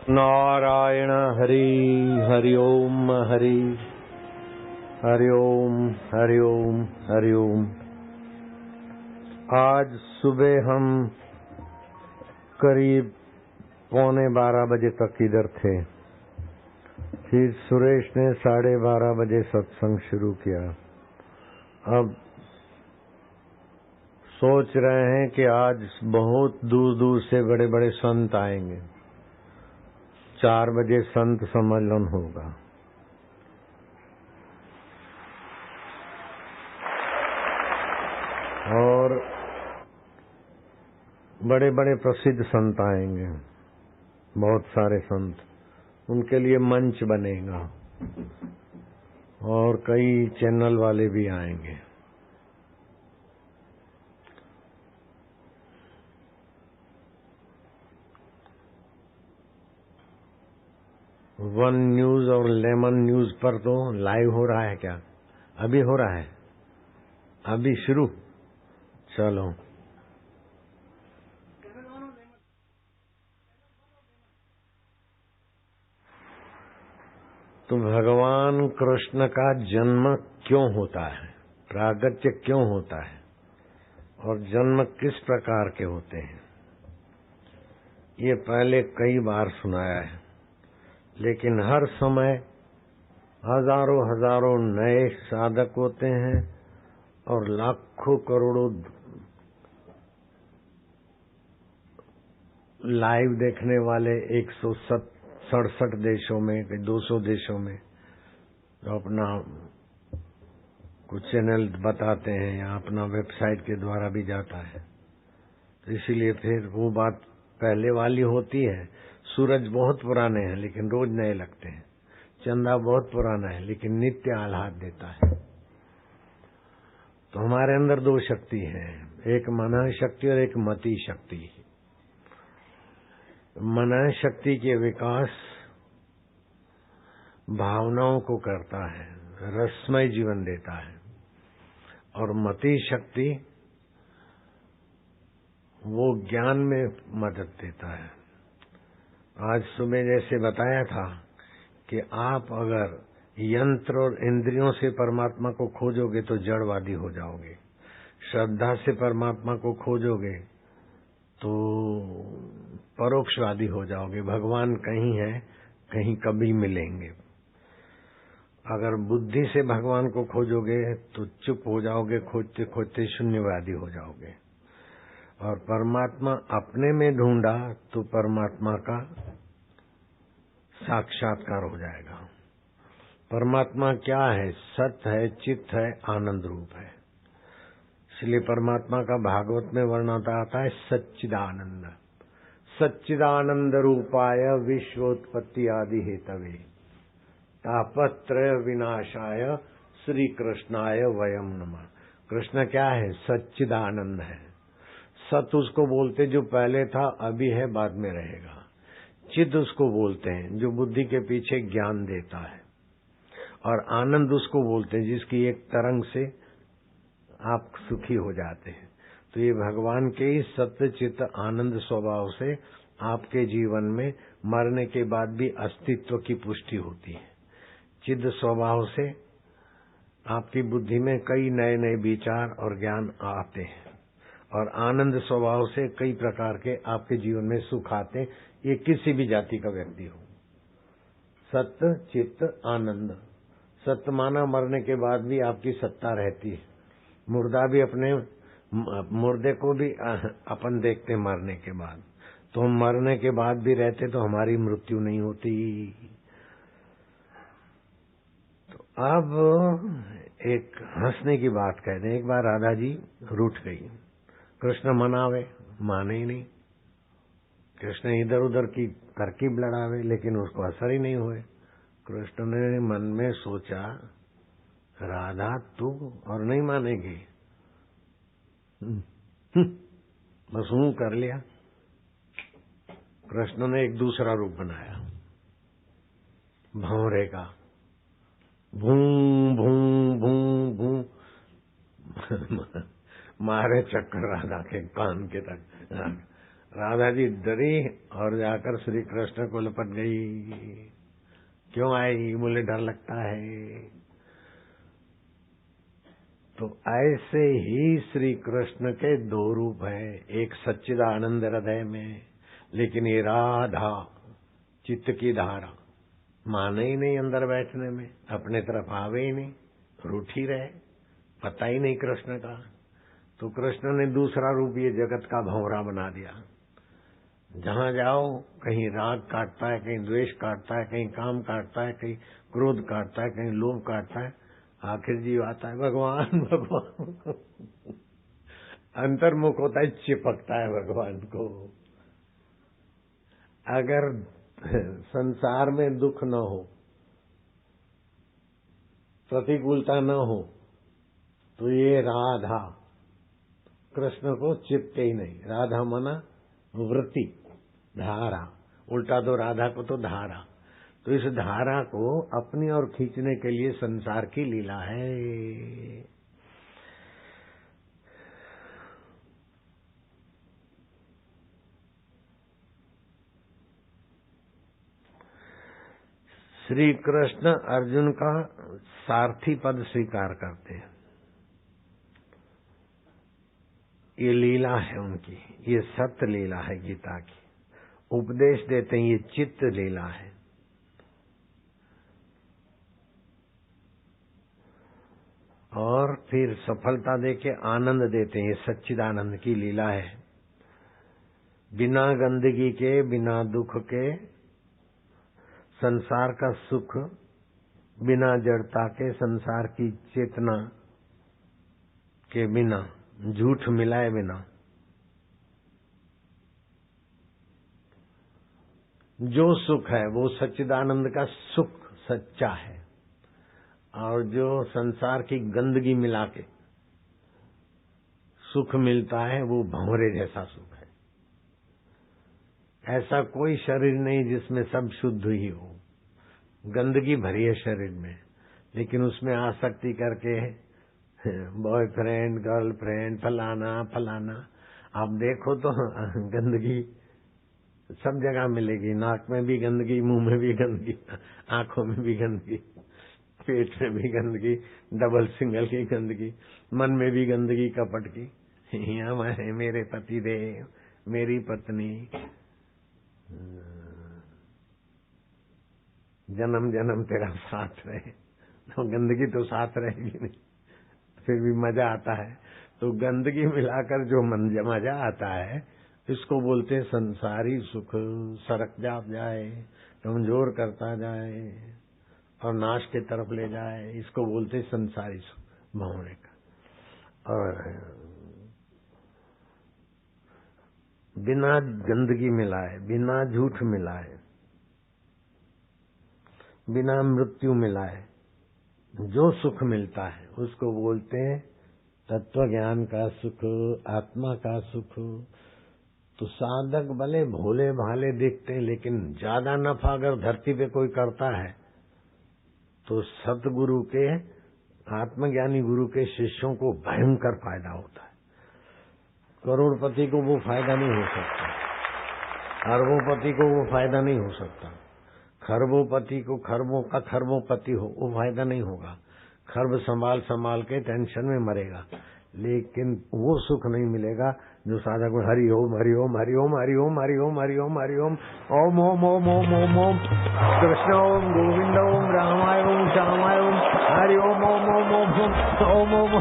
नारायण हरि हरि ओम हरि हरि ओम हरि ओम हरि ओम। आज सुबह हम करीब 11:45 बजे तक इधर थे। फिर सुरेश ने 12:30 बजे सत्संग शुरू किया। अब सोच रहे हैं कि आज बहुत दूर दूर से बड़े बड़े संत आएंगे। 4 बजे संत सम्मेलन होगा। और बड़े बड़े प्रसिद्ध संत आएंगे, बहुत सारे संत। उनके लिए मंच बनेगा और कई चैनल वाले भी आएंगे। वन न्यूज और लेमन न्यूज पर तो लाइव हो रहा है। क्या अभी हो रहा है? अभी शुरू? चलो। तो भगवान कृष्ण का जन्म क्यों होता है, प्रागट्य क्यों होता है और जन्म किस प्रकार के होते हैं, ये पहले कई बार सुनाया है। लेकिन हर समय हजारों हजारों नए साधक होते हैं और लाखों करोड़ों लाइव देखने वाले 167 देशों में, 200 देशों में जो अपना कुछ चैनल बताते हैं या अपना वेबसाइट के द्वारा भी जाता है। तो इसीलिए फिर वो बात पहले वाली होती है। सूरज बहुत पुराने हैं लेकिन रोज नए लगते हैं। चंदा बहुत पुराना है लेकिन नित्य आह्लाद देता है। तो हमारे अंदर 2 शक्ति है, एक मन शक्ति और एक मति शक्ति। मन शक्ति के विकास भावनाओं को करता है, रसमय जीवन देता है। और मति शक्ति वो ज्ञान में मदद देता है। आज सुबह जैसे बताया था कि आप अगर यंत्र और इंद्रियों से परमात्मा को खोजोगे तो जड़वादी हो जाओगे। श्रद्धा से परमात्मा को खोजोगे तो परोक्षवादी हो जाओगे। भगवान कहीं है, कहीं कभी मिलेंगे। अगर बुद्धि से भगवान को खोजोगे तो चुप हो जाओगे, खोजते खोजते शून्यवादी हो जाओगे। और परमात्मा अपने में ढूंढा तो परमात्मा का साक्षात्कार हो जाएगा। परमात्मा क्या है? सत्य है, चित्त है, आनंद रूप है। इसलिए परमात्मा का भागवत में वर्णन आता है सच्चिदानंद। सच्चिदानंद रूपाय विश्वोत्पत्ति आदि हेतवे तापत्रय विनाशाय श्री कृष्णाय वयम नमः। कृष्ण क्या है? सच्चिदानंद है। सत उसको बोलते जो पहले था, अभी है, बाद में रहेगा। चिद उसको बोलते हैं जो बुद्धि के पीछे ज्ञान देता है। और आनंद उसको बोलते हैं जिसकी एक तरंग से आप सुखी हो जाते हैं। तो ये भगवान के ही सत्य चित्त आनंद स्वभाव से आपके जीवन में मरने के बाद भी अस्तित्व की पुष्टि होती है। चिद स्वभाव से आपकी बुद्धि में कई नए नए विचार और ज्ञान आते हैं। और आनंद स्वभाव से कई प्रकार के आपके जीवन में सुख आते हैं। ये किसी भी जाति का व्यक्ति हो। सत्य चित्त आनंद। सत्य माना मरने के बाद भी आपकी सत्ता रहती है। मुर्दा भी अपने मुर्दे को भी अपन देखते मरने के बाद। तो हम मरने के बाद भी रहते तो हमारी मृत्यु नहीं होती। तो अब एक हंसने की बात कह दें। एक बार राधा जी रूठ गई। कृष्ण मनावे, माने ही नहीं। कृष्ण इधर उधर की तरकीब लड़ावे लेकिन उसको असर ही नहीं हुए। कृष्ण ने मन में सोचा, राधा तू और नहीं मानेगी। बस यूं कर लिया। कृष्ण ने एक दूसरा रूप बनाया, भंवरे का। भूं भूं भूं भूं मारे चक्कर राधा के कान के तक। राधा जी डरी और जाकर श्री कृष्ण को लपट गई। क्यों आई? मुझे डर लगता है। तो ऐसे ही श्री कृष्ण के दो रूप हैं, एक सच्चिदानंद हृदय में, लेकिन ये राधा चित्त की धारा माने ही नहीं अंदर बैठने में, अपने तरफ आवे ही नहीं, रूठी रहे, पता ही नहीं कृष्ण का। तो कृष्ण ने दूसरा रूप ये जगत का भंवरा बना दिया। जहां जाओ कहीं राग काटता है, कहीं द्वेष काटता है, कहीं काम काटता है, कहीं क्रोध काटता है, कहीं लोभ काटता है। आखिर जीव आता है भगवान भगवान अंतर्मुख होता है, चिपकता है भगवान को। अगर संसार में दुख न हो, प्रतिकूलता न हो, तो ये राधा कृष्ण को चिपके ही नहीं। राधा मना वृत्ति, धारा, उल्टा दो राधा को तो धारा। तो इस धारा को अपनी ओर खींचने के लिए संसार की लीला है। श्री कृष्ण अर्जुन का सारथी पद स्वीकार करते हैं। ये लीला है उनकी, ये सत्य लीला है गीता की। उपदेश देते हैं, ये चित्त लीला है। और फिर सफलता देके आनंद देते हैं, ये सच्चिदानंद की लीला है। बिना गंदगी के, बिना दुख के संसार का सुख, बिना जड़ता के संसार की चेतना के बिना, झूठ मिलाए बिना जो सुख है वो सच्चिदानंद का सुख सच्चा है। और जो संसार की गंदगी मिला के सुख मिलता है वो भंवरे जैसा सुख है। ऐसा कोई शरीर नहीं जिसमें सब शुद्ध ही हो। गंदगी भरी है शरीर में, लेकिन उसमें आसक्ति करके बॉयफ्रेंड, गर्लफ्रेंड, फलाना फलाना, आप देखो तो गंदगी सब जगह मिलेगी। नाक में भी गंदगी, मुंह में भी गंदगी, आंखों में भी गंदगी, पेट में भी गंदगी, डबल सिंगल की गंदगी, मन में भी गंदगी कपट की। हमारे मेरे पति देव, मेरी पत्नी, जन्म जन्म तेरा साथ रहे। तो गंदगी तो साथ रहेगी नहीं, फिर भी मजा आता है। तो गंदगी मिलाकर जो मजा आता है, इसको बोलते संसारी सुख। सरक जाए, कमजोर करता जाए और नाश की तरफ ले जाए, इसको बोलते संसारी सुख, भंवरे का। और बिना गंदगी मिलाए, बिना झूठ मिलाए, बिना मृत्यु मिलाए जो सुख मिलता है उसको बोलते हैं तत्व ज्ञान का सुख, आत्मा का सुख। तो साधक भले भोले भाले दिखते हैं, लेकिन ज्यादा नफा अगर धरती पे कोई करता है तो सतगुरु के, आत्मज्ञानी गुरु के शिष्यों को भयंकर फायदा होता है। करोड़पति को वो फायदा नहीं हो सकता, अरबोपति को वो फायदा नहीं हो सकता, खरबोपति को खरबों का खरबोपति हो वो फायदा नहीं होगा। खरब संभाल संभाल के टेंशन में मरेगा, लेकिन वो सुख नहीं मिलेगा जो साधक में हरि ओम हरि ओम हरि ओम हरि ओम हरि ओम हरि ओम हरि ओम ओम ओम ओम ओम ओम ओम कृष्ण ओम गोविंद ओम रामाय ओम श्यामाय ओम हरि ओम ओम ओम ओम ओम ओम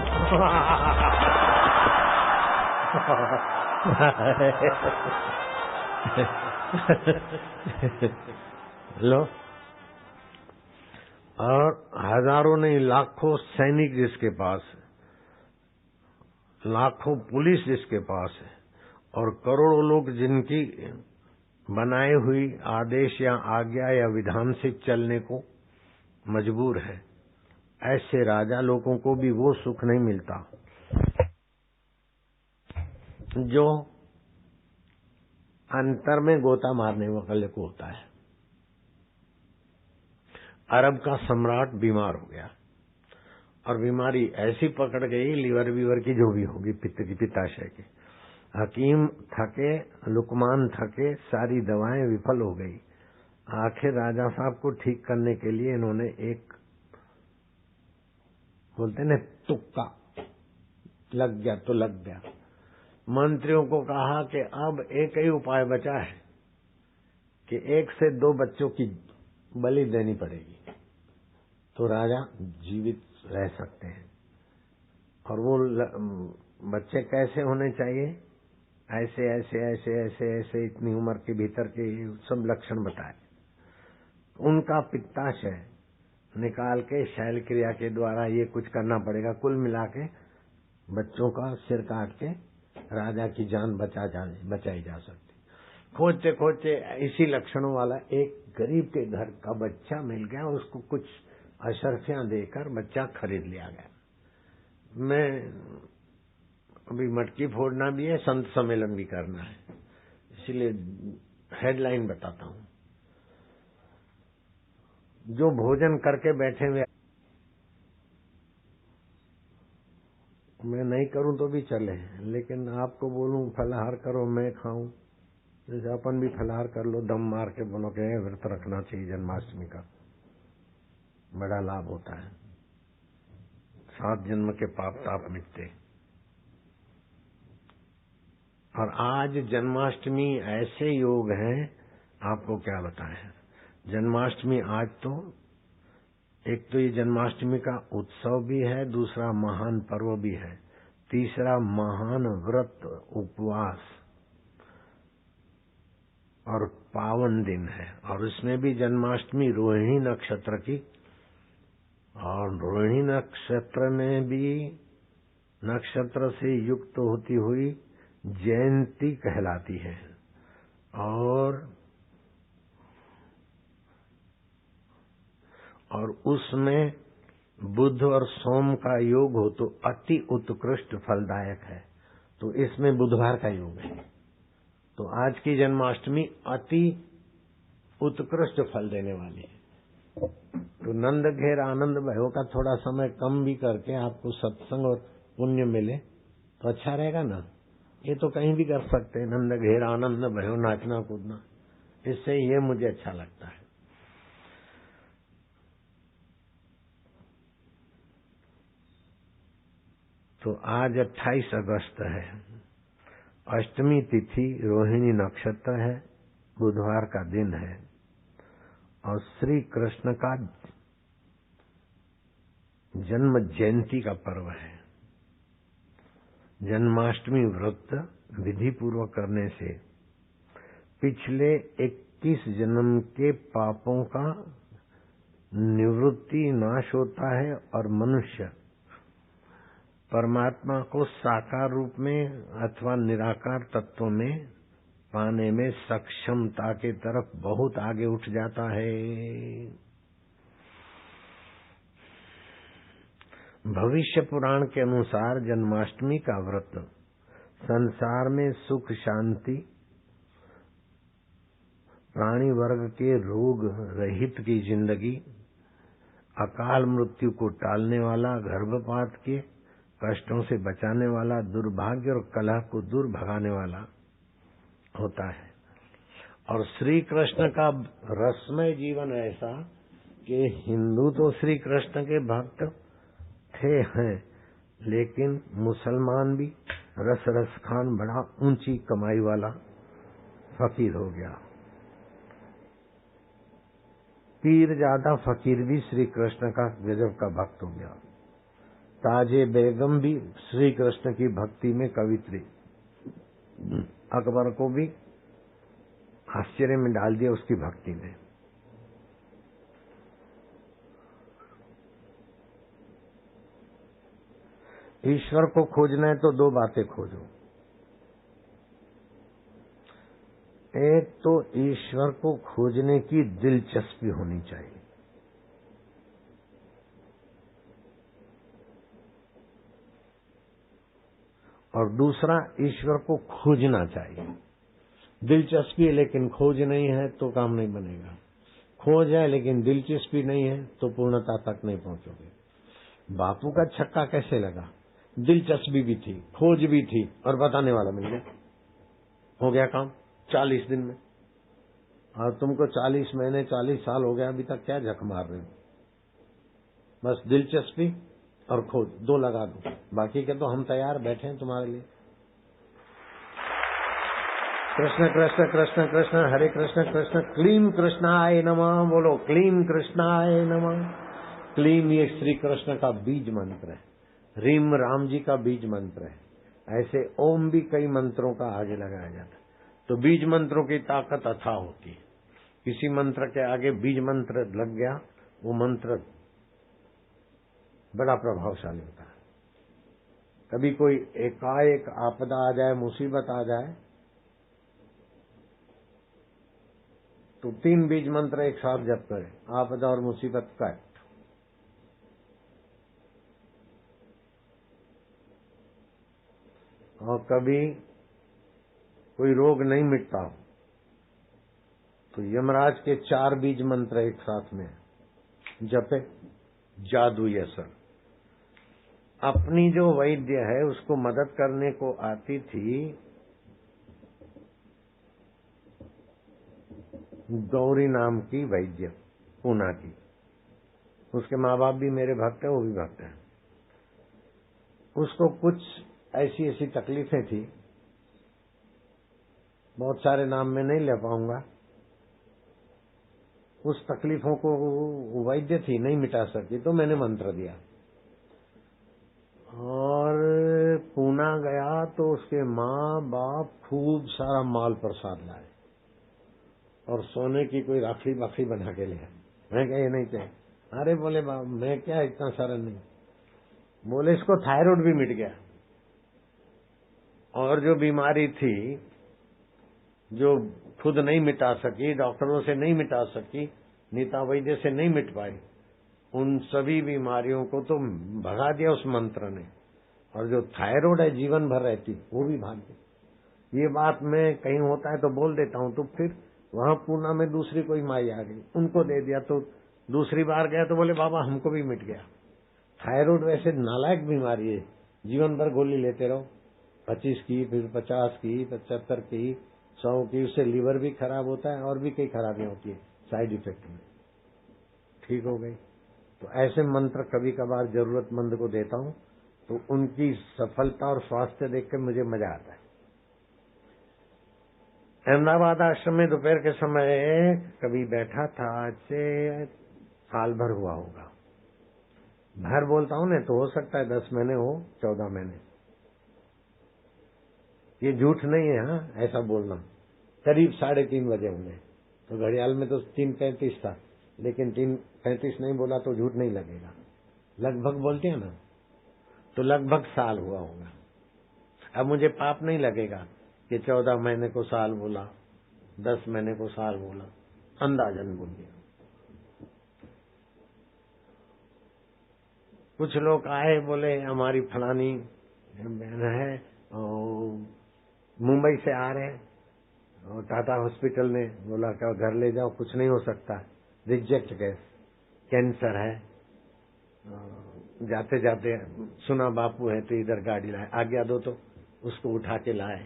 लो। और हजारों नहीं लाखों सैनिक जिसके पास है, लाखों पुलिस जिसके पास है, और करोड़ों लोग जिनकी बनाई हुई आदेश या आज्ञा या विधान से चलने को मजबूर है, ऐसे राजा लोगों को भी वो सुख नहीं मिलता जो अंतर में गोता मारने वाले को होता है। अरब का सम्राट बीमार हो गया और बीमारी ऐसी पकड़ गई, लीवर वीवर की जो भी होगी, पित्त की, पित्ताशय की। हकीम थके, लुकमान थके, सारी दवाएं विफल हो गई। आखिर राजा साहब को ठीक करने के लिए इन्होंने एक बोलते न तुक्का, लग गया तो लग गया। मंत्रियों को कहा कि अब एक ही उपाय बचा है कि 1 से 2 बच्चों की बलि देनी पड़ेगी तो राजा जीवित रह सकते हैं। और वो बच्चे कैसे होने चाहिए, ऐसे ऐसे ऐसे ऐसे ऐसे इतनी उम्र के भीतर के सब लक्षण बताए। उनका पित्ताशय निकाल के शैल क्रिया के द्वारा ये कुछ करना पड़ेगा। कुल मिला के बच्चों का सिर काट के राजा की जान बचाई जा सकती। खोजते खोजते इसी लक्षणों वाला एक गरीब के घर का बच्चा मिल गया और उसको कुछ अशर्फियां देकर बच्चा खरीद लिया गया। मैं अभी मटकी फोड़ना भी है, संत सम्मेलन भी करना है, इसलिए हेडलाइन बताता हूं। जो भोजन करके बैठे हुए, मैं नहीं करूं तो भी चले, लेकिन आपको बोलूं फलाहार करो मैं खाऊं, जैसे अपन भी फलाहार कर लो, दम मार के बोलो कि व्रत रखना चाहिए जन्माष्टमी का, बड़ा लाभ होता है, 7 जन्म के पाप ताप मिटते। और आज जन्माष्टमी ऐसे योग हैं, आपको क्या बताएं। जन्माष्टमी आज तो एक तो ये जन्माष्टमी का उत्सव भी है, दूसरा महान पर्व भी है, तीसरा महान व्रत उपवास और पावन दिन है। और इसमें भी जन्माष्टमी रोहिणी नक्षत्र की, और रोहिणी नक्षत्र में भी नक्षत्र से युक्त होती हुई जयंती कहलाती है। और उसमें बुध और सोम का योग हो तो अति उत्कृष्ट फलदायक है। तो इसमें बुधवार का योग है। तो आज की जन्माष्टमी अति उत्कृष्ट फल देने वाली है। तो नंद घेर आनंद भयो का थोड़ा समय कम भी करके आपको सत्संग और पुण्य मिले तो अच्छा रहेगा ना। ये तो कहीं भी कर सकते हैं, नंद घेर आनंद भयो, नाचना कूदना, इससे ये मुझे अच्छा लगता है। तो आज 28 अगस्त है, अष्टमी तिथि, रोहिणी नक्षत्र है, बुधवार का दिन है और श्री कृष्ण का जन्म जयंती का पर्व है। जन्माष्टमी व्रत विधि पूर्वक करने से पिछले 21 जन्म के पापों का निवृत्ति नाश होता है और मनुष्य परमात्मा को साकार रूप में अथवा निराकार तत्व में पाने में सक्षमता के तरफ बहुत आगे उठ जाता है। भविष्य पुराण के अनुसार जन्माष्टमी का व्रत संसार में सुख शांति, प्राणी वर्ग के रोग रहित की जिंदगी, अकाल मृत्यु को टालने वाला, गर्भपात के कष्टों से बचाने वाला, दुर्भाग्य और कलह को दूर भगाने वाला होता है। और श्री कृष्ण का रसमय जीवन ऐसा कि हिंदू तो श्री कृष्ण के भक्त थे हैं, लेकिन मुसलमान भी रस रस खान बड़ा ऊंची कमाई वाला फकीर हो गया। पीर ज्यादा फकीर भी श्री कृष्ण का गजब का भक्त हो गया। ताजे बेगम भी श्री कृष्ण की भक्ति में कवित्री, अकबर को भी आश्चर्य में डाल दिया उसकी भक्ति में। ईश्वर को खोजना है तो 2 बातें खोजो। एक तो ईश्वर को खोजने की दिलचस्पी होनी चाहिए, और दूसरा ईश्वर को खोजना चाहिए। दिलचस्पी है लेकिन खोज नहीं है तो काम नहीं बनेगा। खोज है लेकिन दिलचस्पी नहीं है तो पूर्णता तक नहीं पहुंचोगे। बापू का छक्का कैसे लगा? दिलचस्पी भी थी, खोज भी थी और बताने वाला मिल गया। हो गया काम 40 दिन में। और तुमको 40 महीने 40 साल हो गया, अभी तक क्या झक मार रहे हो? बस दिलचस्पी और खोज 2 लगा दो, बाकी के तो हम तैयार बैठे हैं तुम्हारे लिए। कृष्ण कृष्ण कृष्ण कृष्ण हरे कृष्ण कृष्ण क्लीम कृष्णाय नमः। बोलो क्लीम कृष्णाय नमः। क्लीम ये श्री कृष्ण का बीज मंत्र है, रीम राम जी का बीज मंत्र है। ऐसे ओम भी कई मंत्रों का आगे लगाया जाता है। तो बीज मंत्रों की ताकत अथाह होती है। किसी मंत्र के आगे बीज मंत्र लग गया, वो मंत्र बड़ा प्रभावशाली होता है। कभी कोई एकाएक आपदा आ जाए, मुसीबत आ जाए, तो 3 बीज मंत्र एक साथ जप करें, आपदा और मुसीबत कट। और कभी कोई रोग नहीं मिटता हो तो यमराज के 4 बीज मंत्र एक साथ में जपे, जादू असर। अपनी जो वैद्य है उसको मदद करने को आती थी गौरी नाम की वैद्य, पूना की। उसके माँ बाप भी मेरे भक्त हैं, वो भी भक्त हैं। उसको कुछ ऐसी ऐसी तकलीफें थी, बहुत सारे नाम में नहीं ले पाऊंगा। उस तकलीफों को वैद्य थी नहीं मिटा सकी, तो मैंने मंत्र दिया और पूना गया तो उसके माँ बाप खूब सारा माल प्रसाद लाए और सोने की कोई राखड़ी बाखड़ी बना के ले आए। मैं क्या ये नहीं चाहिए? अरे बोले मैं क्या इतना सारा नहीं। बोले इसको थायराइड भी मिट गया, और जो बीमारी थी जो खुद नहीं मिटा सकी, डॉक्टरों से नहीं मिटा सकी, नीता वैद्य से नहीं मिट पाई, उन सभी बीमारियों को तो भगा दिया उस मंत्र ने। और जो थायराइड है जीवन भर रहती, वो भी भाग गई। ये बात मैं कहीं होता है तो बोल देता हूँ, तो फिर वहां पूना में दूसरी कोई माई आ गई, उनको दे दिया, तो दूसरी बार गया तो बोले बाबा हमको भी मिट गया। थायराइड वैसे नालायक बीमारी है, जीवन भर गोली लेते रहो, 25 की, फिर 50 की, 75 की, 100 की, उससे लीवर भी खराब होता है और भी कई खराबियां होती है साइड इफेक्ट में। ठीक हो गई। तो ऐसे मंत्र कभी कभार जरूरतमंद को देता हूँ, तो उनकी सफलता और स्वास्थ्य देख कर मुझे मजा आता है। अहमदाबाद आश्रम में दोपहर के समय कभी बैठा था, आज से साल भर हुआ होगा। भर बोलता हूँ ना, तो हो सकता है 10 महीने हो, 14 महीने। ये झूठ नहीं है, हाँ ऐसा बोलना। करीब 3:30 बजे होंगे, तो घड़ियाल में तो 3:35 था, लेकिन 3:35 नहीं बोला तो झूठ नहीं लगेगा। लगभग बोलते हैं ना, तो लगभग साल हुआ होगा। अब मुझे पाप नहीं लगेगा कि 14 महीने को साल बोला, 10 महीने को साल बोला, अंदाजन बोल दिया। कुछ लोग आए, बोले हमारी फलानी बहन है मुंबई से आ रहे हैं, और टाटा हॉस्पिटल ने बोला क्या घर ले जाओ, कुछ नहीं हो सकता, रिजेक्ट केस, कैंसर है। जाते जाते सुना बापू है तो इधर गाड़ी लाए, आज्ञा दो, तो उसको उठा के लाए।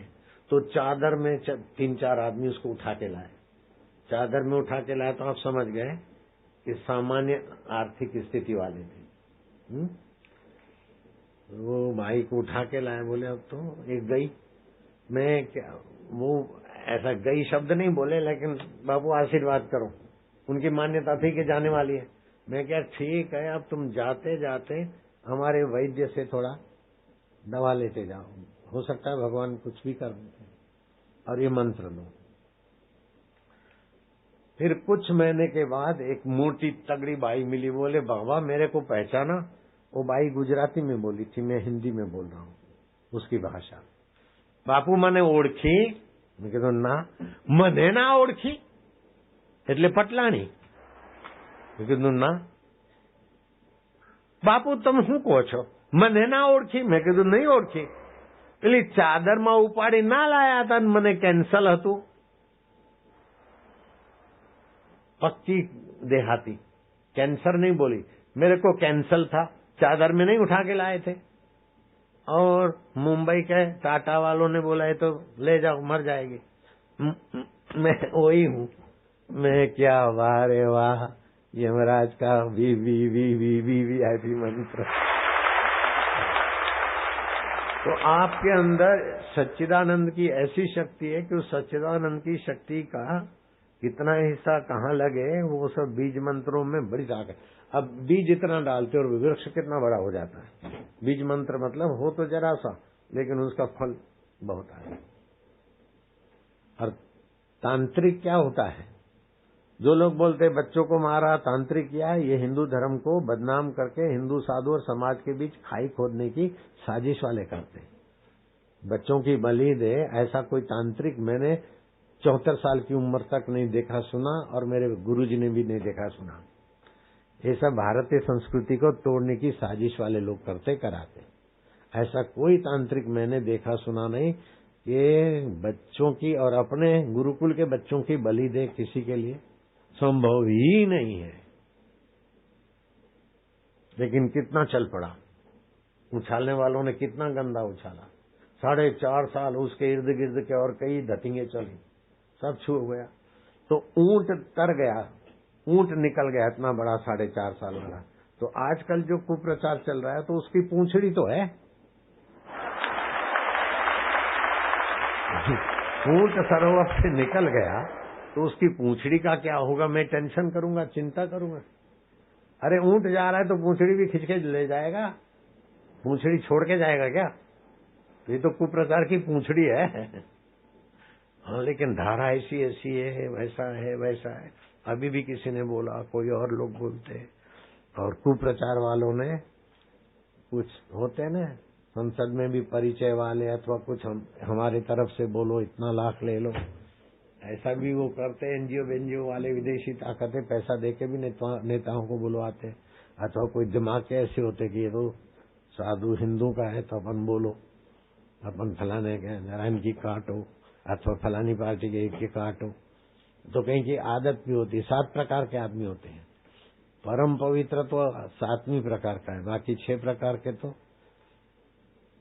तो चादर में 3-4 आदमी उसको उठा के लाए। चादर में उठा के लाए तो आप समझ गए कि सामान्य आर्थिक स्थिति वाले थे। वो भाई को उठा के लाए, बोले अब तो एक गई। मैं क्या, वो ऐसा गई शब्द नहीं बोले, लेकिन बाबू आशीर्वाद करो, उनकी मान्यता थी कि जाने वाली है। मैं क्या ठीक है, अब तुम जाते जाते हमारे वैद्य से थोड़ा दवा लेते जाओ, हो सकता है भगवान कुछ भी कर देते हैं, और ये मंत्र लो। फिर कुछ महीने के बाद एक मोटी तगड़ी बाई मिली, बोले बाबा मेरे को पहचाना? वो बाई गुजराती में बोली थी, मैं हिंदी में बोल रहा हूँ उसकी भाषा। बापू मने ओळखी? मैं कीधुं ना, मने ना ओळखी એટલે પટલાણી। मैं कीधुं ना। बापू તમે શું કહો છો? મને ના ઓળખી? मैं कीधुं नहीं ओळखी। પેલી ચાદરમાં ઉપાડી ના લાયા હતા ને મને કેન્સલ હતું। पक्की देहाती, कैंसर नहीं बोली, मेरे को कैंसल था, चादर में नहीं उठा के लाए थे। और मुंबई के टाटा वालों ने बोला है तो ले जाओ, मर जाएगी। मैं वही हूँ। मैं क्या, वाह रे वाह, यमराज का वी मंत्र। तो आपके अंदर सच्चिदानंद की ऐसी शक्ति है कि उस सच्चिदानंद की शक्ति का कितना हिस्सा कहाँ लगे, वो सब बीज मंत्रों में बड़ी ताकत। अब बीज इतना डालते और वृक्ष कितना बड़ा हो जाता है। बीज मंत्र मतलब हो तो जरा सा, लेकिन उसका फल बहुत है। और तांत्रिक क्या होता है? जो लोग बोलते हैं बच्चों को मारा, तांत्रिक किया, ये हिंदू धर्म को बदनाम करके हिंदू साधु और समाज के बीच खाई खोदने की साजिश वाले करते हैं। बच्चों की बलि दे, ऐसा कोई तांत्रिक मैंने 74 साल की उम्र तक नहीं देखा सुना, और मेरे गुरुजी ने भी नहीं देखा सुना। ये सब भारतीय संस्कृति को तोड़ने की साजिश वाले लोग करते कराते। ऐसा कोई तांत्रिक मैंने देखा सुना नहीं कि बच्चों की और अपने गुरुकुल के बच्चों की बलि दे किसी के लिए, संभव ही नहीं है। लेकिन कितना चल पड़ा, उछालने वालों ने कितना गंदा उछाला। 4.5 साल उसके इर्द गिर्द के और कई धतिंगे चली, सब छू गया। तो ऊंट तर गया, ऊंट निकल गया इतना बड़ा 4.5 साल वाला। तो आजकल जो कुप्रचार चल रहा है तो उसकी पूंछड़ी तो है। ऊंट सरोवर से निकल गया तो उसकी पूंछड़ी का क्या होगा, मैं टेंशन करूंगा, चिंता करूंगा। अरे ऊंट जा रहा है तो पूंछड़ी भी खिंच के ले जाएगा, पूंछड़ी छोड़ के जाएगा क्या? तो ये तो कुप्रचार की पूंछड़ी है। हाँ, लेकिन धारा ऐसी ऐसी है, वैसा है वैसा है। अभी भी किसी ने बोला, कोई और लोग बोलते, और कुप्रचार वालों ने कुछ होते ना संसद में भी परिचय वाले, अथवा कुछ हमारे तरफ से बोलो, इतना लाख ले लो, ऐसा भी वो करते। एनजीओ बेनजीओ वाले विदेशी ताकतें पैसा देके भी नेताओं को बुलवाते। अथवा कोई दिमाग के ऐसे होते कि ये तो साधु हिंदू का है तो अपन बोलो, अपन फलाने के जरा इनकी काटो, अथवा फलानी पार्टी के एक की काटो। तो कहीं की आदत भी होती है। 7 प्रकार के आदमी होते हैं। परम पवित्र तो 7वीं प्रकार का है, बाकी 6 प्रकार के तो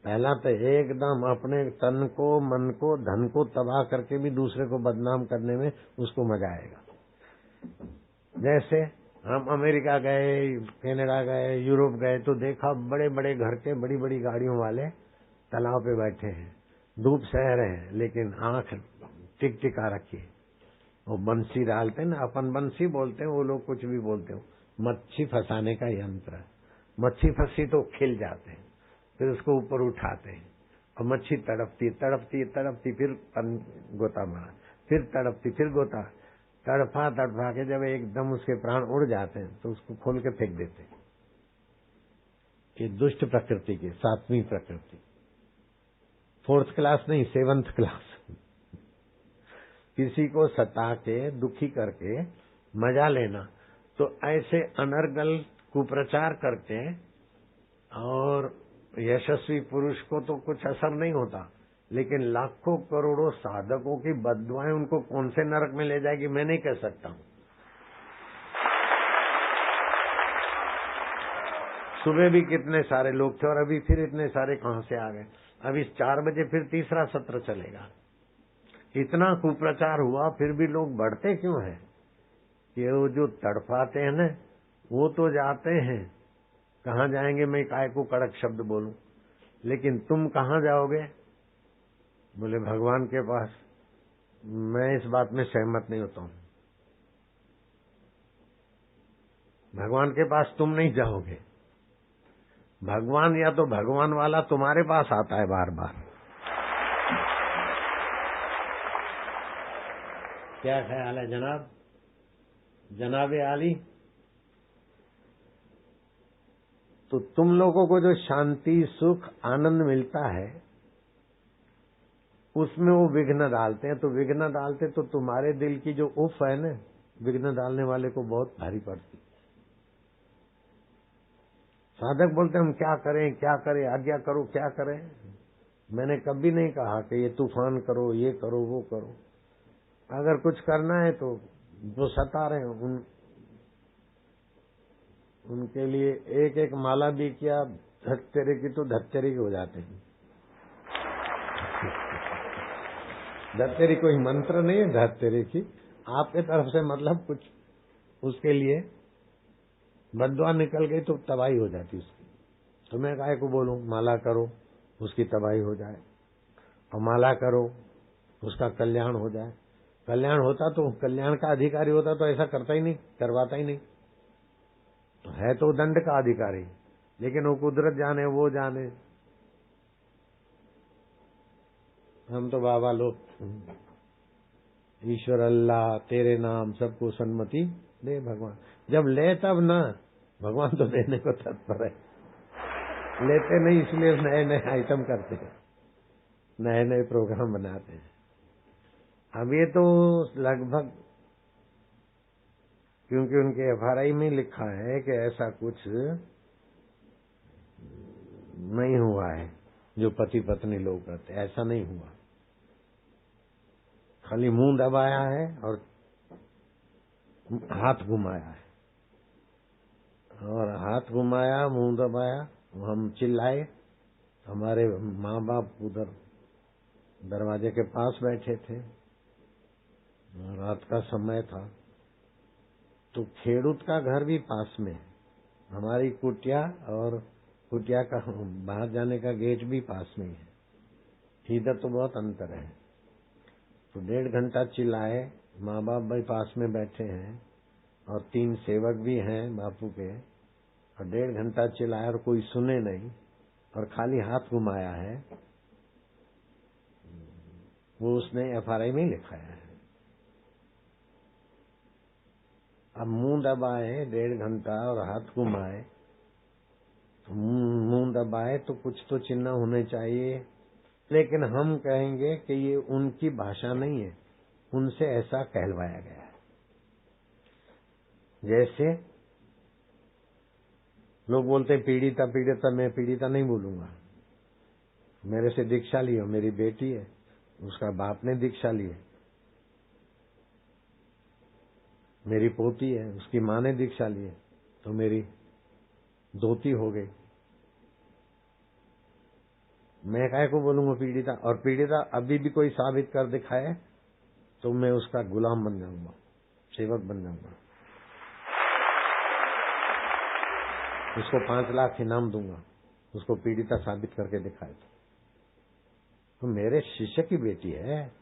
पहला तो एकदम अपने तन को, मन को, धन को तबाह करके भी दूसरे को बदनाम करने में उसको मजा आएगा। जैसे हम अमेरिका गए, कनाडा गए, यूरोप गए तो देखा बड़े बड़े घर के बड़ी बड़ी गाड़ियों वाले तालाब पे बैठे हैं, धूप सह रहे हैं, लेकिन आंख टिक टिका रखी है। वो बंसी डालते ना, अपन बंसी बोलते हैं, वो लोग कुछ भी बोलते हो। मच्छी फंसाने का यंत्र। मच्छी फंसी तो खिल जाते हैं, फिर उसको ऊपर उठाते हैं और मच्छी तड़पती तड़पती तड़पती, फिर गोता मारा, फिर तड़पती, फिर गोता, तड़पा तड़पा के जब एकदम उसके प्राण उड़ जाते हैं तो उसको खोल के फेंक देते हैं। ये दुष्ट प्रकृति की 7वीं प्रकृति। 4th क्लास नहीं, 7th क्लास। किसी को सता के दुखी करके मजा लेना, तो ऐसे अनर्गल कुप्रचार करके और यशस्वी पुरुष को तो कुछ असर नहीं होता, लेकिन लाखों करोड़ों साधकों की बद्दुआएं उनको कौन से नरक में ले जाएगी मैं नहीं कह सकता हूं। सुबह भी कितने सारे लोग थे और अभी फिर इतने सारे कहां से आ गए। अभी 4 बजे फिर तीसरा सत्र चलेगा। इतना कुप्रचार हुआ फिर भी लोग बढ़ते क्यों हैं? ये वो जो तड़पाते हैं ना, वो तो जाते हैं, कहाँ जाएंगे मैं काय को कड़क शब्द बोलूं, लेकिन तुम कहाँ जाओगे? बोले भगवान के पास। मैं इस बात में सहमत नहीं होता हूं। भगवान के पास तुम नहीं जाओगे, भगवान या तो भगवान वाला तुम्हारे पास आता है बार बार। क्या ख्याल है जनाब, जनाबे आली? तो तुम लोगों को जो शांति, सुख, आनंद मिलता है उसमें वो विघ्न डालते हैं। तो विघ्न डालते तो तुम्हारे दिल की जो उफ है ना, विघ्न डालने वाले को बहुत भारी पड़ती। साधक बोलते हम क्या करें क्या करें, आज्ञा करो, क्या करें। मैंने कभी नहीं कहा कि ये तूफान करो, ये करो, वो करो। अगर कुछ करना है तो जो सता रहे उनके लिए एक एक माला भी किया, धत्तेरे की तो धत्तेरे की हो जाते हैं। धत्तेरी कोई मंत्र नहीं है धत्तेरे की, आपके तरफ से मतलब कुछ उसके लिए बद्दुआ निकल गई तो तबाही हो जाती उसकी। तो मैं काहे को बोलूं माला करो उसकी तबाही हो जाए, और माला करो उसका कल्याण हो जाए। कल्याण होता तो कल्याण का अधिकारी होता तो ऐसा करता ही नहीं, करवाता ही नहीं। तो है तो दंड का अधिकारी, लेकिन वो कुदरत जाने, वो जाने। हम तो बाबा लोग ईश्वर अल्लाह तेरे नाम सबको सन्मति दे भगवान। जब ले तब ना, भगवान तो देने को तत्पर है। लेते नहीं इसलिए नए नए आइटम करते हैं, नए नए प्रोग्राम बनाते हैं। अब ये तो लगभग, क्योंकि उनके एफआरआई में लिखा है कि ऐसा कुछ नहीं हुआ है जो पति पत्नी लोग करते, ऐसा नहीं हुआ। खाली मुंह दबाया है और हाथ घुमाया है, और हाथ घुमाया मुंह दबाया। हम चिल्लाए, हमारे माँ बाप उधर दरवाजे के पास बैठे थे, रात का समय था। तो खेड़ूत का घर भी पास में है, हमारी कुटिया और कुटिया का बाहर जाने का गेट भी पास में ही है। इधर तो बहुत अंतर है। तो 1.5 घंटा चिल्लाए, माँ बाप भाई पास में बैठे हैं और 3 सेवक भी हैं बापू के, और 1.5 घंटा चिल्लाया और कोई सुने नहीं, और खाली हाथ घुमाया है। वो उसने एफआरआई में लिखाया है। अब मुंह दबाए 1.5 घंटा और हाथ घुमाए, तो मुंह दबाए तो कुछ तो चिन्ह होने चाहिए, लेकिन हम कहेंगे कि ये उनकी भाषा नहीं है, उनसे ऐसा कहलवाया गया है। जैसे लोग बोलते हैं पीड़िता पीड़िता, मैं पीड़िता नहीं बोलूंगा। मेरे से दीक्षा ली हो, मेरी बेटी है, उसका बाप ने दीक्षा ली है। मेरी पोती है, उसकी माँ ने दीक्षा ली है, तो मेरी दोती हो गई। मैं काहे को बोलूंगा पीड़िता? और पीड़िता अभी भी कोई साबित कर दिखाए तो मैं उसका गुलाम बन जाऊंगा, सेवक बन जाऊंगा, उसको 5 लाख इनाम दूंगा, उसको पीड़िता साबित करके दिखाए। तो मेरे शिष्य की बेटी है,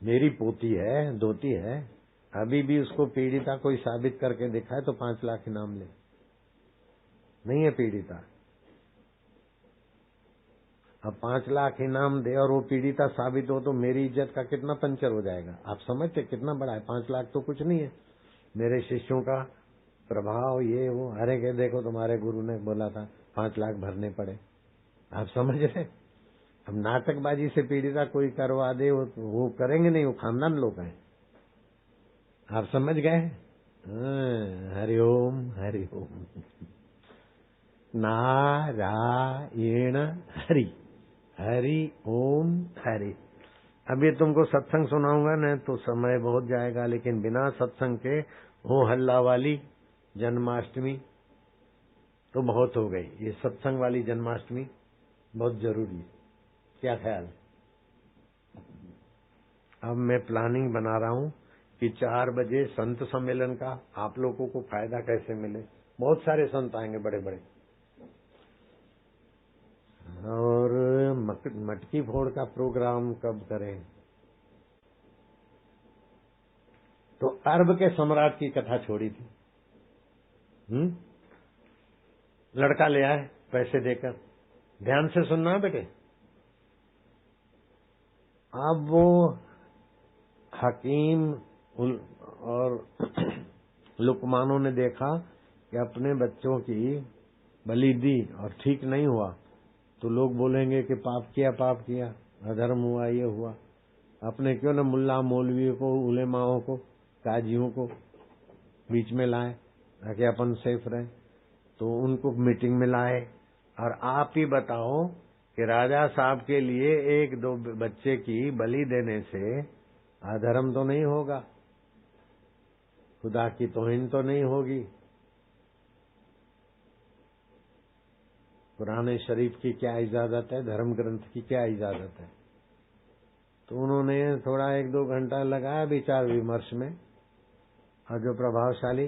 मेरी पोती है, दोती है, अभी भी उसको पीड़िता कोई साबित करके दिखाए तो 5 लाख इनाम ले। नहीं है पीड़िता। अब 5 लाख इनाम दे और वो पीड़िता साबित हो तो मेरी इज्जत का कितना पंचर हो जाएगा। आप समझते कितना बड़ा है? 5 लाख तो कुछ नहीं है। मेरे शिष्यों का प्रभाव ये वो, अरे के देखो तुम्हारे गुरु ने बोला था 5 लाख भरने पड़े। आप समझ रहे? अब नाटकबाजी से पीड़िता कोई करवा दे वो करेंगे नहीं, वो खानदान लोग हैं। आप समझ गए? हरिओम हरिओम। नारायण हरि हरि ओम हरि। अब ये तुमको सत्संग सुनाऊंगा न तो समय बहुत जाएगा, लेकिन बिना सत्संग के हो हल्ला वाली जन्माष्टमी तो बहुत हो गई। ये सत्संग वाली जन्माष्टमी बहुत जरूरी है। क्या ख्याल? अब मैं प्लानिंग बना रहा हूँ कि 4 बजे संत सम्मेलन का आप लोगों को फायदा कैसे मिले। बहुत सारे संत आएंगे बड़े बड़े, और मटकी फोड़ का प्रोग्राम कब करें? तो अरब के सम्राट की कथा छोड़ी थी। लड़का ले आए पैसे देकर। ध्यान से सुनना बेटे। अब वो हकीम और लुकमानों ने देखा कि अपने बच्चों की बलि दी और ठीक नहीं हुआ तो लोग बोलेंगे कि पाप किया, अधर्म हुआ, ये हुआ। अपने क्यों न मुल्ला मौलवियों को, उलेमाओं को, काजियों को बीच में लाए ताकि अपन सेफ रहे। तो उनको मीटिंग में लाए, और आप ही बताओ कि राजा साहब के लिए 1-2 बच्चे की बलि देने से अधर्म तो नहीं होगा, खुदा की तौहीन तो नहीं होगी। कुरान शरीफ की क्या इजाजत है, धर्म ग्रंथ की क्या इजाजत है। तो उन्होंने थोड़ा 1-2 घंटा लगाया विचार विमर्श में, और जो प्रभावशाली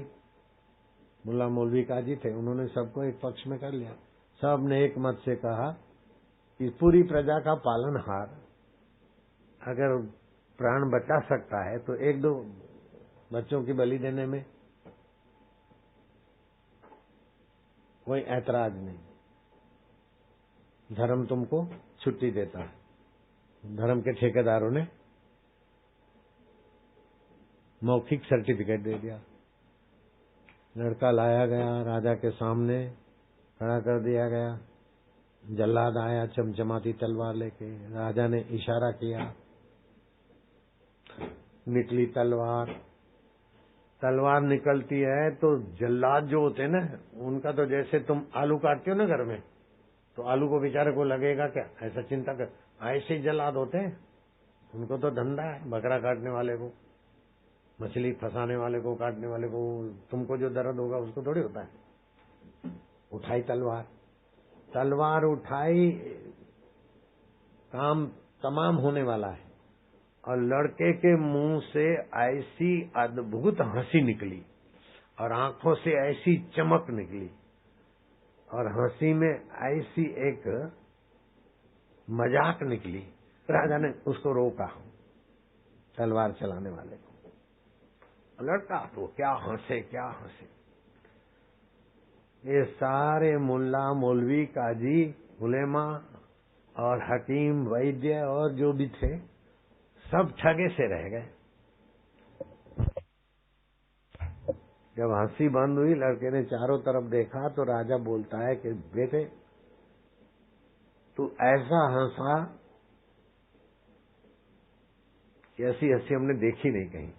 मुल्ला मौलवी काजी थे उन्होंने सबको एक पक्ष में कर लिया। सब ने एक मत से कहा कि पूरी प्रजा का पालनहार अगर प्राण बचा सकता है तो 1-2 बच्चों की बलि देने में कोई ऐतराज नहीं, धर्म तुमको छुट्टी देता है। धर्म के ठेकेदारों ने मौखिक सर्टिफिकेट दे दिया। लड़का लाया गया, राजा के सामने खड़ा कर दिया गया। जल्लाद आया चमचमाती तलवार लेके, राजा ने इशारा किया, निकली तलवार। तलवार निकलती है तो जल्लाद जो होते हैं ना, उनका तो जैसे तुम आलू काटते हो ना घर में, तो आलू को बेचारे को लगेगा क्या, ऐसा चिंता कर, ऐसे ही जल्लाद होते हैं। उनको तो धंधा है, बकरा काटने वाले को, मछली फंसाने वाले को, काटने वाले को, तुमको जो दर्द होगा उसको थोड़ी होता है। उठाई तलवार, तलवार उठाई, काम तमाम होने वाला है, और लड़के के मुंह से ऐसी अद्भुत हंसी निकली और आंखों से ऐसी चमक निकली और हंसी में ऐसी एक मजाक निकली। राजा ने उसको रोका, तलवार चलाने वाले को। लड़का तो क्या हंसे, क्या हंसे। ये सारे मुल्ला मौलवी काजी उलेमा और हकीम वैद्य और जो भी थे सब ठगे से रह गए। जब हंसी बंद हुई, लड़के ने चारों तरफ देखा तो राजा बोलता है कि बेटे तू ऐसा हंसा कि ऐसी हंसी हमने देखी नहीं कहीं।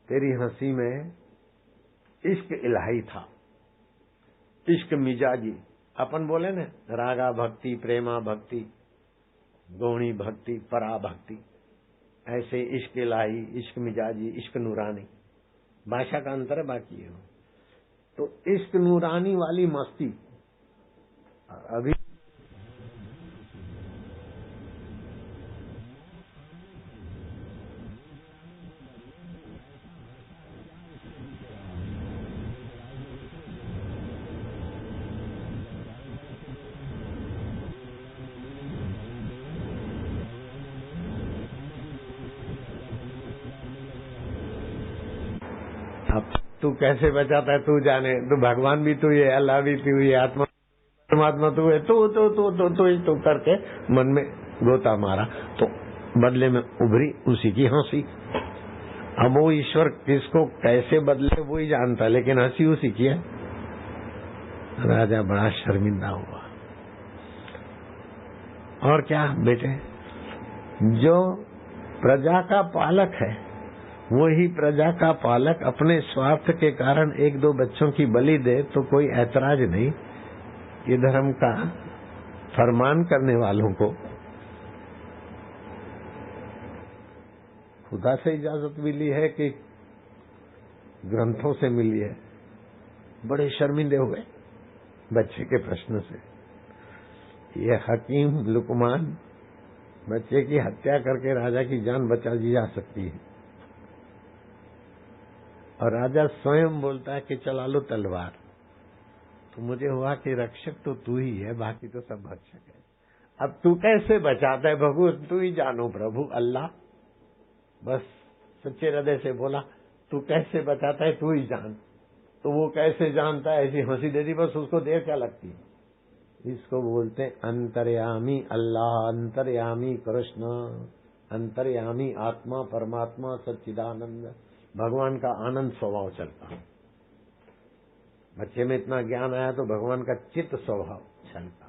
तेरी हंसी में इश्क इलाही था, इश्क मिजाजी। अपन बोले न, रागा भक्ति, प्रेमा भक्ति, गौणी भक्ति, परा भक्ति, ऐसे इश्क इलाही, इश्क मिजाजी, इश्क नूरानी। भाषा का अंतर है, बाकी है। तो इश्क नूरानी वाली मस्ती अभी तू कैसे बचाता है तू जाने। तो भगवान भी तू है, अल्लाह भी तू है, आत्मा परमात्मा तू है, तू करके मन में गोता मारा, तो बदले में उभरी उसी की हंसी। अब वो ईश्वर किसको कैसे बदले वो ही जानता, लेकिन हंसी उसी की है। राजा बड़ा शर्मिंदा हुआ। और क्या बेटे, जो प्रजा का पालक है वही प्रजा का पालक अपने स्वार्थ के कारण 1-2 बच्चों की बलि दे तो कोई ऐतराज नहीं। ये धर्म का फरमान करने वालों को खुदा से इजाजत मिली है कि ग्रंथों से मिली है। बड़े शर्मिंदे हो गए बच्चे के प्रश्न से। ये हकीम लुकमान बच्चे की हत्या करके राजा की जान बचा दी जा सकती है, और राजा स्वयं बोलता है कि चला लो तलवार। तो मुझे हुआ कि रक्षक तो तू ही है, बाकी तो सब भक्षक है। अब तू कैसे बचाता है प्रभु, तू ही जानो प्रभु अल्लाह। बस सच्चे हृदय से बोला, तू कैसे बचाता है तू ही जान। तो वो कैसे जानता है, ऐसी हंसी दे दी, बस उसको देर क्या लगती है। इसको बोलते हैं अंतर्यामी अल्लाह, अंतर्यामी कृष्ण, अंतर्यामी आत्मा परमात्मा सच्चिदानंद। भगवान का आनंद स्वभाव चलता। बच्चे में इतना ज्ञान आया तो भगवान का चित्त स्वभाव चलता,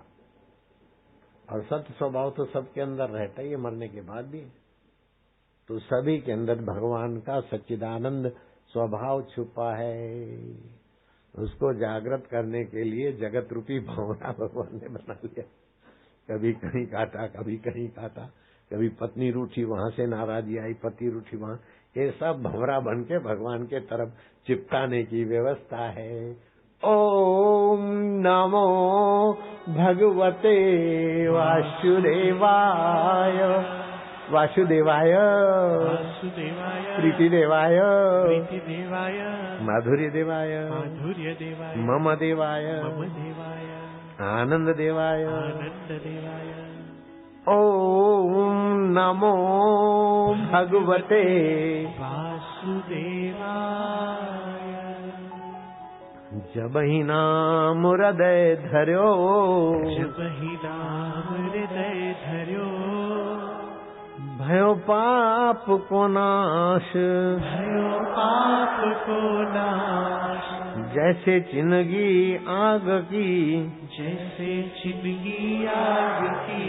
और सत्य स्वभाव तो सबके अंदर रहता ही है, मरने के बाद भी। तो सभी के अंदर भगवान का सच्चिदानंद स्वभाव छुपा है। उसको जागृत करने के लिए जगत रूपी भंवरा भगवान ने बना लिया। कभी कहीं काटा, कभी कहीं काटा, कभी पत्नी रूठी, वहां से नाराजी आई, पति रूठी वहां। ये सब भंवरा बन के भगवान के तरफ चिपकाने की व्यवस्था है। ओम नमो भगवते वासुदेवाय वासुदेवाय वासुदेवाय प्रीतिदेवाय प्रीतिदेवाय माधुर्यदेवाय माधुर्यदेवाय मम देवाय मम देवाय आनंददेवाय आनंददेवाय ओम नमो भगवते वासुदेवाय जब ही नाम हृदय धर्यो जब ही नाम हृदय धर्यो भयो पाप को नाश भयो पाप को नाश जैसे चिनगी आग की जैसे चिनगी आग की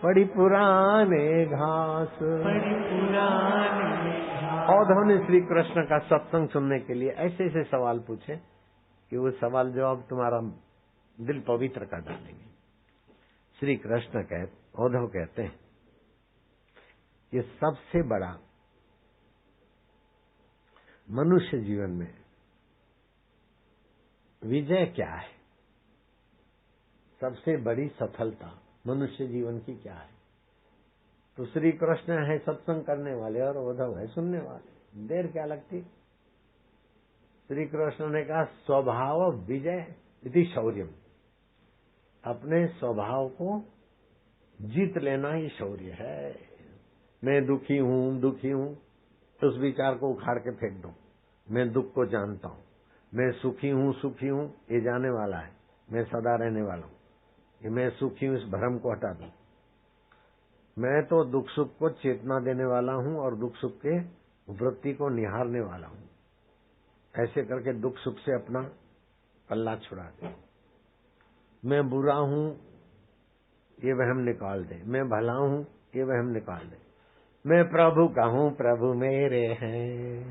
पड़ी पुराने घास। बड़ी पुरानी औद्धव ने श्री कृष्ण का सत्संग सुनने के लिए ऐसे ऐसे सवाल पूछे कि वो सवाल जवाब तुम्हारा दिल पवित्र कर डालेंगे। श्री कृष्ण औद्धव कहते हैं ये सबसे बड़ा मनुष्य जीवन में विजय क्या है, सबसे बड़ी सफलता मनुष्य जीवन की क्या है? तो श्री कृष्ण है सत्संग करने वाले और उद्धव है सुनने वाले, देर क्या लगती। श्री कृष्ण ने कहा स्वभाव विजय इति शौर्यम, अपने स्वभाव को जीत लेना ही शौर्य है। मैं दुखी हूं तो उस विचार को उखाड़ के फेंक दूं। मैं दुख को जानता हूं, मैं सुखी हूं ये जाने वाला है, मैं सदा रहने वाला हूं, ये मैं सुखी हूं इस भ्रम को हटा दूं। मैं तो दुख सुख को चेतना देने वाला हूं और दुख सुख के वृत्ति को निहारने वाला हूं। ऐसे करके दुख सुख से अपना पल्ला छुड़ा दे। मैं बुरा हूं ये वहम निकाल दे, मैं भला हूं ये वहम निकाल दे। मैं प्रभु का हूं, प्रभु मेरे हैं,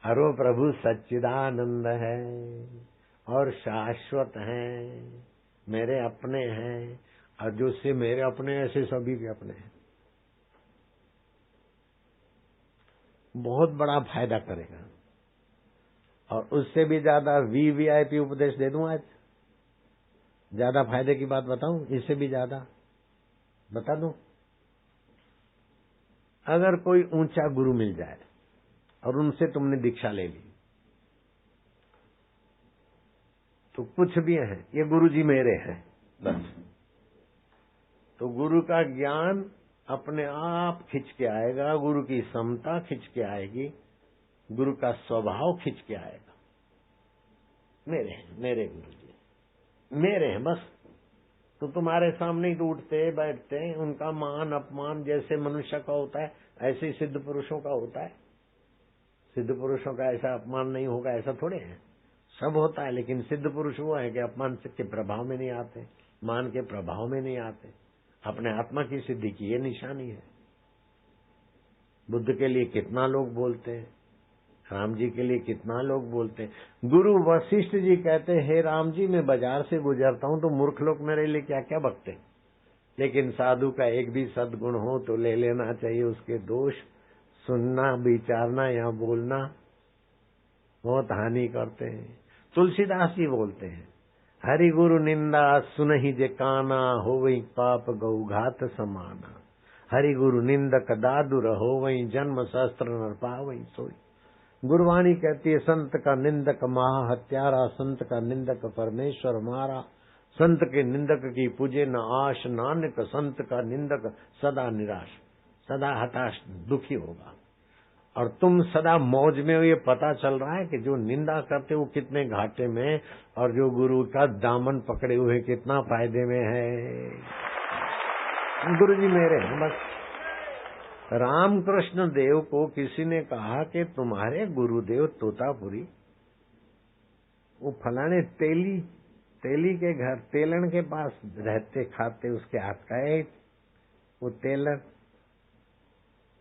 अरो प्रभु सच्चिदानंद है और शाश्वत हैं, मेरे अपने हैं और जो से मेरे अपने ऐसे सभी के अपने हैं। बहुत बड़ा फायदा करेगा। और उससे भी ज्यादा वीवीआईपी उपदेश दे दूं आज, ज्यादा फायदे की बात बताऊं, इससे भी ज्यादा बता दूं। अगर कोई ऊंचा गुरु मिल जाए और उनसे तुमने दीक्षा ले ली तो कुछ भी है ये गुरु जी मेरे हैं बस, तो गुरु का ज्ञान अपने आप खिंच के आएगा, गुरु की समता खिंच के आएगी, गुरु का स्वभाव खिंच के आएगा। मेरे हैं, मेरे गुरु जी मेरे हैं बस। तो तुम्हारे सामने ही तो उठते बैठते हैं, उनका मान अपमान जैसे मनुष्य का होता है ऐसे ही सिद्ध पुरुषों का होता है। सिद्ध पुरुषों का ऐसा अपमान नहीं होगा ऐसा थोड़े है, सब होता है। लेकिन सिद्ध पुरुष वो है कि अपमान के प्रभाव में नहीं आते, मान के प्रभाव में नहीं आते, अपने आत्मा की सिद्धि की ये निशानी है। बुद्ध के लिए कितना लोग बोलते हैं, राम जी के लिए कितना लोग बोलते हैं। गुरु वशिष्ठ जी कहते हैं हे राम जी मैं बाजार से गुजरता हूं तो मूर्ख लोग मेरे लिए क्या क्या बकते, लेकिन साधु का एक भी सद्गुण हो तो ले लेना चाहिए उसके दोष। सुनना विचारना या बोलना बहुत हानि करते हैं। तुलसीदास जी बोलते हैं हरि गुरु निंदा सुनहि जे काना होवई पाप गौघात समाना। हरि गुरु निंदक दादुर होवई जन्म सहस्त्र नर पावई सोई। गुरुवाणी कहती है संत का निंदक महा हत्यारा, संत का निंदक परमेश्वर मारा। संत के निंदक की पूजे न आश, नानक संत का निंदक सदा निराश, सदा हताश दुखी होगा। और तुम सदा मौज में हो ये पता चल रहा है कि जो निंदा करते वो कितने घाटे में, और जो गुरु का दामन पकड़े हुए कितना फायदे में है। गुरु जी मेरे हैं बस। रामकृष्ण देव को किसी ने कहा कि तुम्हारे गुरुदेव तोतापुरी वो फलाने तेली के घर तेलन के पास रहते खाते, उसके हाथ का है वो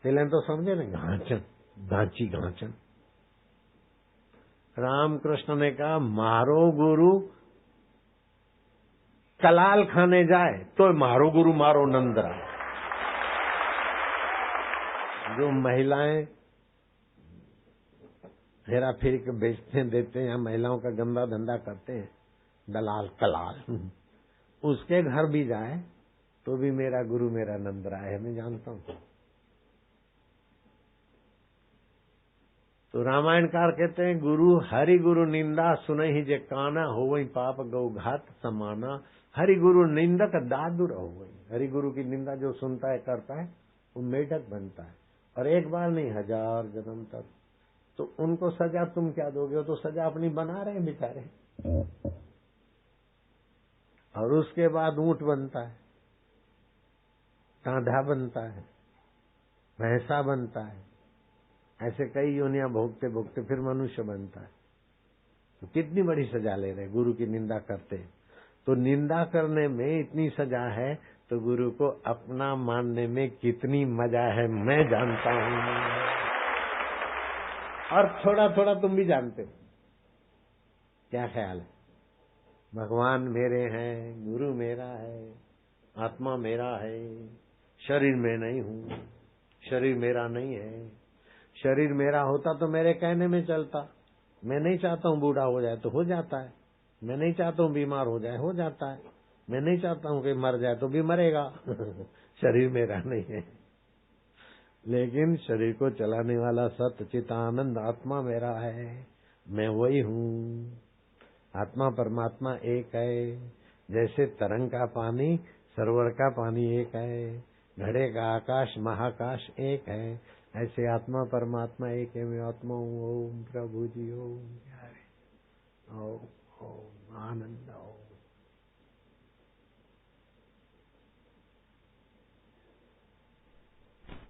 तेलन तो समझे ना, घांचन। रामकृष्ण ने कहा मारो गुरु कलाल खाने जाए तो मारो गुरु मारो नंदरा। जो महिलाएं हेरा फेरी के बेचते देते हैं, या महिलाओं का गंदा धंधा करते हैं दलाल कलाल, उसके घर भी जाए तो भी मेरा गुरु मेरा नंद राय है, मैं जानता हूँ। तो रामायणकार कहते हैं गुरु हरि गुरु निंदा सुने ही जे काना हो वही पाप गौ घात समाना। हरि गुरु निंदक दादुर हो गई। हरि गुरु की निंदा जो सुनता है करता है वो मेढक बनता है, और एक बार नहीं 1000 जन्म तक। तो उनको सजा तुम क्या दोगे? वो तो सजा अपनी बना रहे हैं बेचारे। और उसके बाद ऊंट बनता है, कांधा बनता है, भैंसा बनता है, ऐसे कई योनियां भोगते भोगते फिर मनुष्य बनता है। तो कितनी बड़ी सजा ले रहे गुरु की निंदा करते। तो निंदा करने में इतनी सजा है तो गुरु को अपना मानने में कितनी मजा है मैं जानता हूँ। और थोड़ा थोड़ा तुम भी जानते हो। क्या ख्याल है? भगवान मेरे हैं, गुरु मेरा है, आत्मा मेरा है, शरीर में नहीं हूँ, शरीर मेरा नहीं है। शरीर मेरा होता तो मेरे कहने में चलता। मैं नहीं चाहता हूँ बूढ़ा हो जाए तो हो जाता है, मैं नहीं चाहता हूँ बीमार हो जाए हो जाता है, मैं नहीं चाहता हूँ कि मर जाए तो भी मरेगा। शरीर मेरा नहीं है, लेकिन शरीर को चलाने वाला सत्य चितानंद आत्मा मेरा है, मैं वही हूँ। आत्मा परमात्मा एक है। जैसे तरंग का पानी सरोवर का पानी एक है, घड़े का आकाश महाकाश एक है, ऐसे आत्मा परमात्मा एक है। मैं आत्मा हूँ। ओम प्रभु जी ओम।